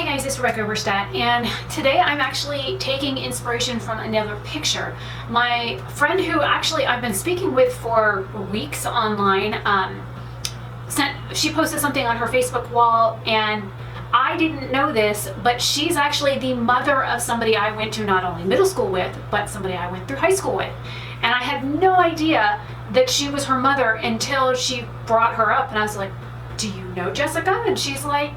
guys, it's Oberstadt, and today I'm actually taking inspiration from another picture. My friend who actually I've been speaking with for weeks online, she posted something on her Facebook wall, and I didn't know this, but she's actually the mother of somebody I went to not only middle school with, but somebody I went through high school with. And I had no idea that she was her mother until she brought her up, and I was like, "Do you know Jessica?" And she's like,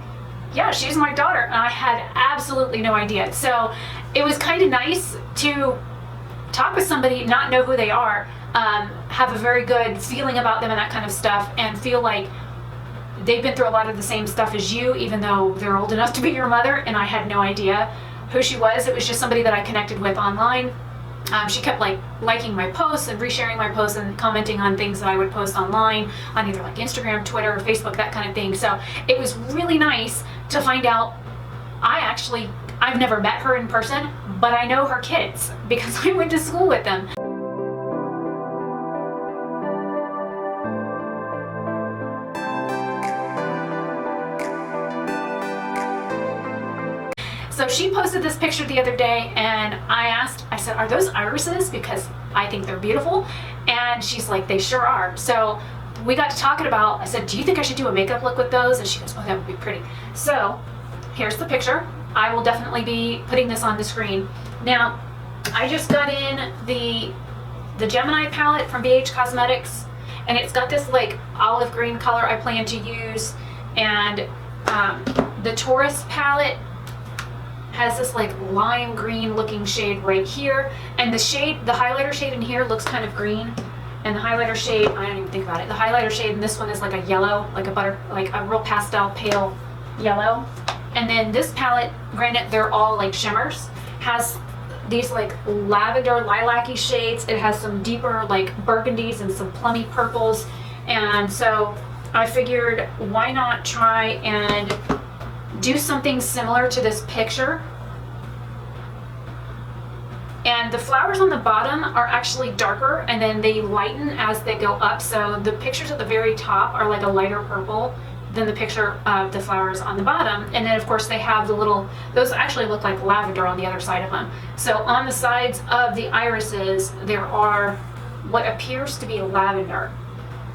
"Yeah, she's my daughter." And I had absolutely no idea. So it was kind of nice to talk with somebody, not know who they are, have a very good feeling about them and that kind of stuff, and feel like they've been through a lot of the same stuff as you, even though they're old enough to be your mother. And I had no idea who she was. It was just somebody that I connected with online. She kept liking my posts and resharing my posts and commenting on things that I would post online on either like Instagram, Twitter, or Facebook, that kind of thing. So it was really nice to find out I've never met her in person, but I know her kids because I went to school with them. So she posted this picture the other day, and I said, "Are those irises? Because I think they're beautiful." And she's like, "They sure are." So we got to talking about, I said, "Do you think I should do a makeup look with those?" And she goes, "Oh, that would be pretty." So here's the picture. I will definitely be putting this on the screen. Now, I just got in the Gemini palette from BH Cosmetics, and it's got this like olive green color I plan to use, and the Taurus palette has this like lime green looking shade right here, and the highlighter shade in here looks kind of green, and the highlighter shade, I don't even think about it, the highlighter shade in this one is like a yellow, like a real pastel pale yellow. And then this palette, granted they're all like shimmers, has these like lavender lilac-y shades. It has some deeper like burgundies and some plummy purples, and so I figured why not try and do something similar to this picture. And the flowers on the bottom are actually darker, and then they lighten as they go up. So the pictures at the very top are like a lighter purple than the picture of the flowers on the bottom. And then of course they have those actually look like lavender on the other side of them. So on the sides of the irises, there are what appears to be lavender.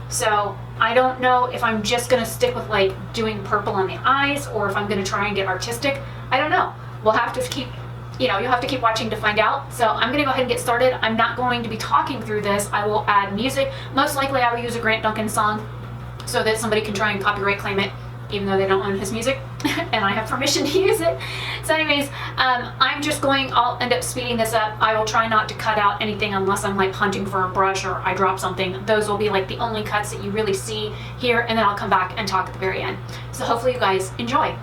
So I don't know if I'm just gonna stick with like doing purple on the eyes, or if I'm gonna try and get artistic. I don't know. We'll have to keep, you'll have to keep watching to find out. So I'm gonna go ahead and get started. I'm not going to be talking through this. I will add music. Most likely I will use a Duncan song so that somebody can try and copyright claim it, even though they don't own his music and I have permission to use it. So anyways, I'll end up speeding this up. I will try not to cut out anything unless I'm like hunting for a brush or I drop something. Those will be like the only cuts that you really see here, and then I'll come back and talk at the very end. So hopefully you guys enjoy.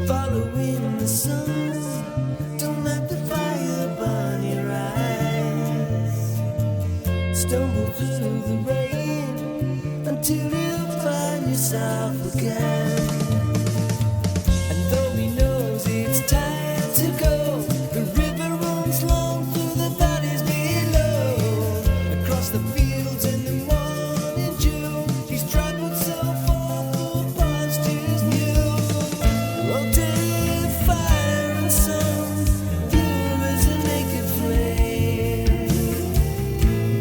Following the sun, don't let the fire burn your eyes. Stumble through the rain until you find yourself again. And though he knows it's time to go, the river runs long through the valleys below. Across the fields in the morning dew, he's traveled so far for pastures new. Fire and sun, pure as a naked flame.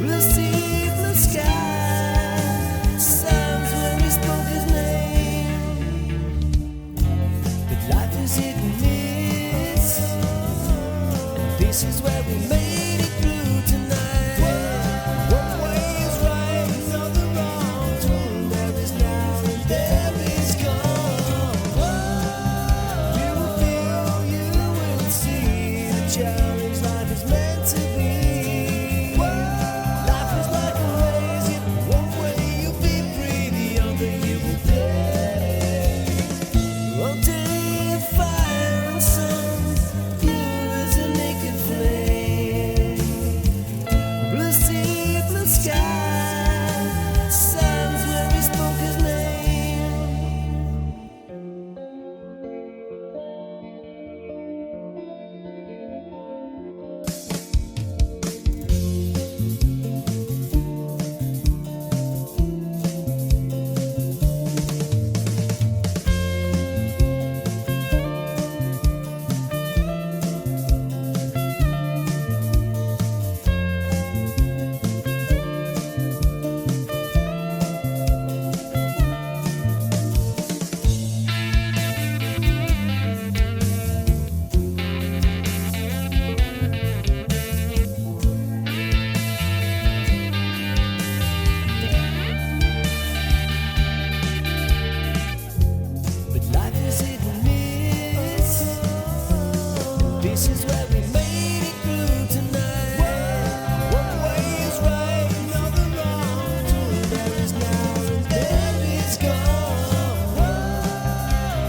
Blue sea, blue sky, sounds when we spoke his name. But life is hit and miss, and this is where we made it through tonight. One way is right, another wrong. There is now and there is gone. Challenge life is meant to be. Life is like a race. One way you'll be free, the other you will pay. One day fire. This is where we made it through tonight. One way is right, another wrong. There is now and then it's gone.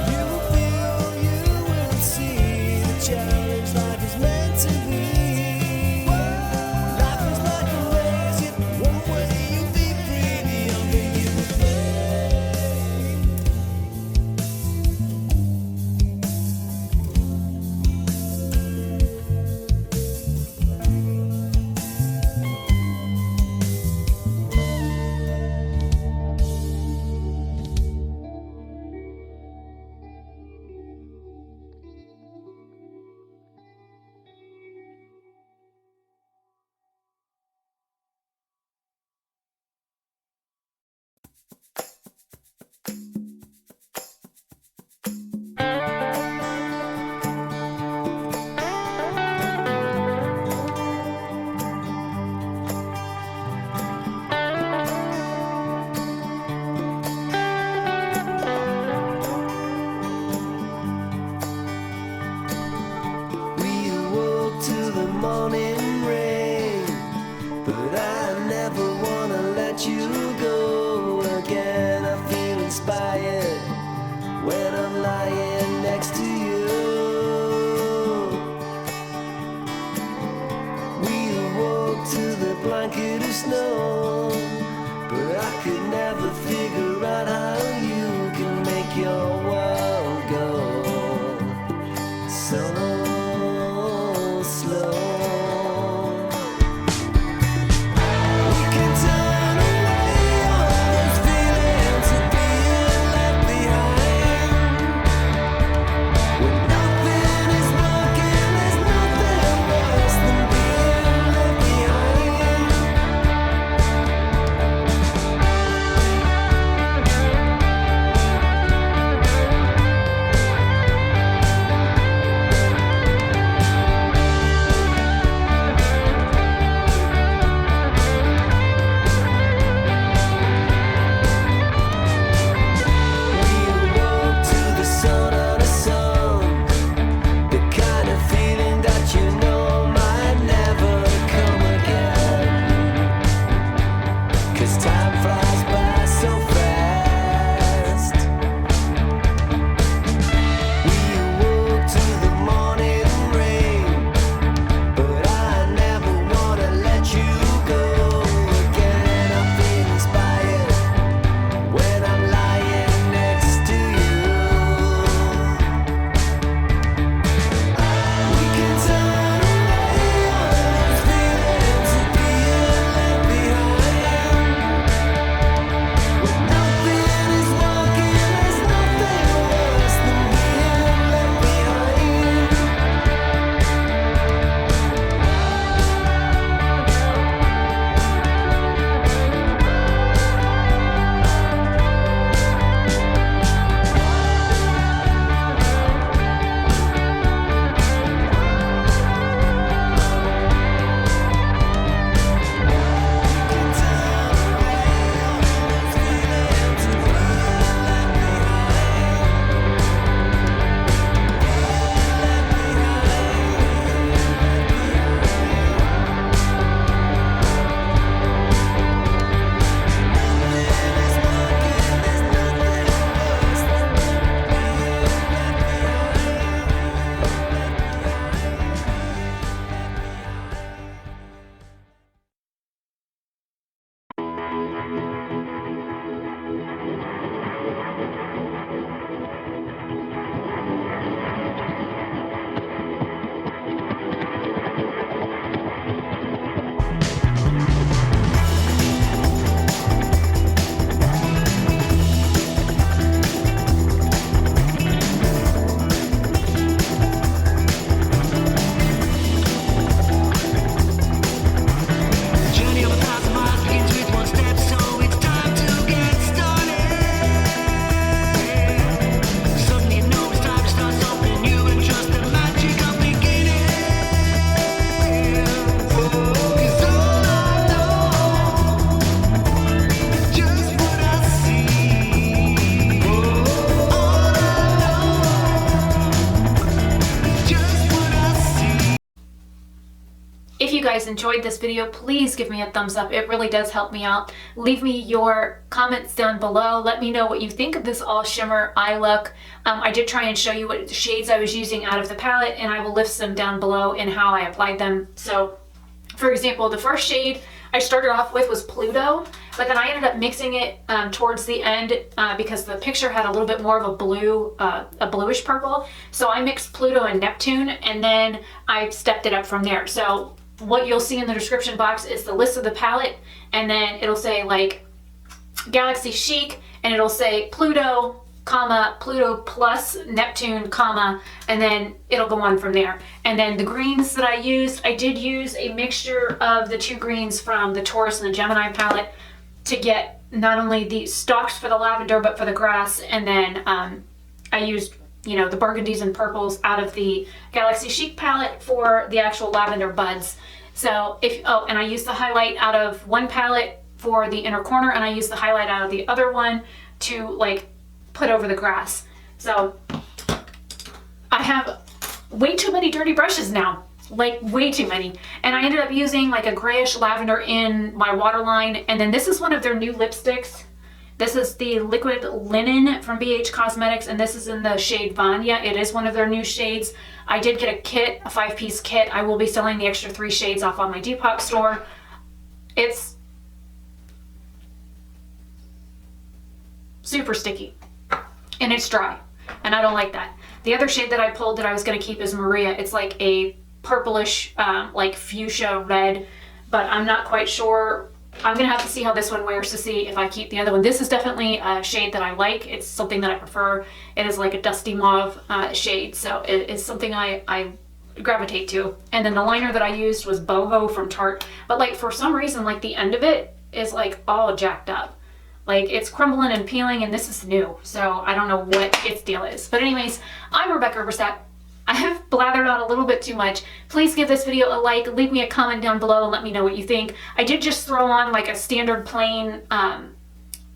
You will feel, you will see the challenge life is meant to be. Life is like a race, yet one way you'll be free. The younger you We awoke to the morning rain, but I never wanna let you go again. I feel inspired when I'm lying next to you. We awoke to the blanket of snow, but I could never figure out how you can make your world go so slow. We can turn away all those feelings of being left behind. When nothing is working, there's nothing worse than being left behind. guys enjoyed this video, please give me a thumbs up. It really does help me out. Leave me your comments down below. Let me know what you think of this all shimmer eye look. I did try and show you what shades I was using out of the palette, and I will list them down below and how I applied them. So, for example, the first shade I started off with was Pluto, but then I ended up mixing it towards the end because the picture had a little bit more of a blue, a bluish purple. So I mixed Pluto and Neptune, and then I stepped it up from there. So what you'll see in the description box is the list of the palette, and then it'll say like Galaxy Chic, and it'll say Pluto, comma, Pluto plus Neptune, comma, and then it'll go on from there. And then the greens that I did use a mixture of the two greens from the Taurus and the Gemini palette to get not only the stalks for the lavender, but for the grass. And then I used, you know, the burgundies and purples out of the Galaxy Chic palette for the actual lavender buds. So and I used the highlight out of one palette for the inner corner, and I used the highlight out of the other one to like put over the grass. So I have way too many dirty brushes now, like way too many. And I ended up using like a grayish lavender in my waterline. And then this is one of their new lipsticks. This is the Liquid Linen from BH Cosmetics, and this is in the shade Vanya. It is one of their new shades. I did get a kit, a 5-piece kit. I will be selling the extra 3 shades off on my Depop store. It's super sticky. And it's dry, and I don't like that. The other shade that I pulled that I was going to keep is Maria. It's like a purplish, like fuchsia red, but I'm not quite sure. I'm going to have to see how this one wears to see if I keep the other one. This is definitely a shade that I like. It's something that I prefer. It is like a dusty mauve shade, so it is something I gravitate to. And then the liner that I used was Boho from Tarte, but like for some reason, like the end of it is like all jacked up. Like it's crumbling and peeling, and this is new, so I don't know what its deal is. But anyways, I'm Rebecca Oberstadt. I have blathered on a little bit too much. Please give this video a like, leave me a comment down below and let me know what you think. I did just throw on like a standard plain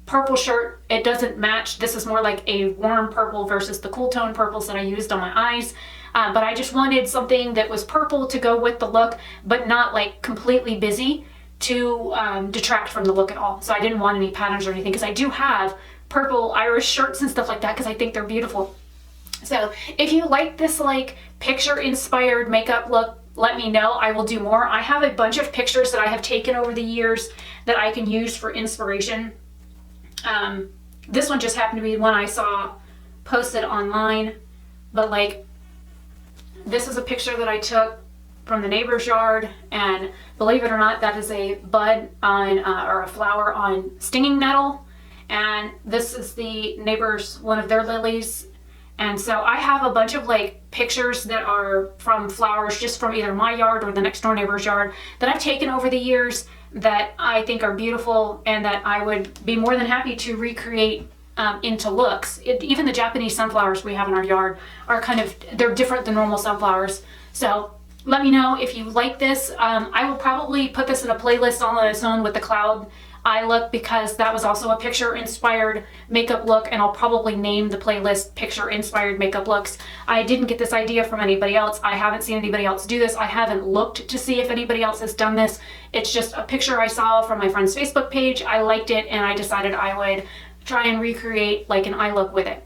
purple shirt. It doesn't match. This is more like a warm purple versus the cool tone purples that I used on my eyes. But I just wanted something that was purple to go with the look, but not like completely busy to detract from the look at all. So I didn't want any patterns or anything, because I do have purple Irish shirts and stuff like that because I think they're beautiful. So if you like this like picture inspired makeup look, let me know. I will do more. I have a bunch of pictures that I have taken over the years that I can use for inspiration. This one just happened to be one I saw posted online, but like this is a picture that I took from the neighbor's yard, and believe it or not, that is a bud on or a flower on stinging nettle, and this is the neighbor's, one of their lilies. And so I have a bunch of like pictures that are from flowers just from either my yard or the next door neighbor's yard that I've taken over the years that I think are beautiful and that I would be more than happy to recreate into looks. Even the Japanese sunflowers we have in our yard are kind of, they're different than normal sunflowers. So let me know if you like this. I will probably put this in a playlist all on its own with the cloud eye look, because that was also a picture inspired makeup look, and I'll probably name the playlist picture inspired makeup looks. I didn't get this idea from anybody else. I haven't seen anybody else do this. I haven't looked to see if anybody else has done this. It's just a picture I saw from my friend's Facebook page. I liked it, and I decided I would try and recreate like an eye look with it.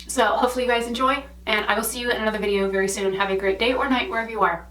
So hopefully you guys enjoy, and I will see you in another video very soon. Have a great day or night wherever you are.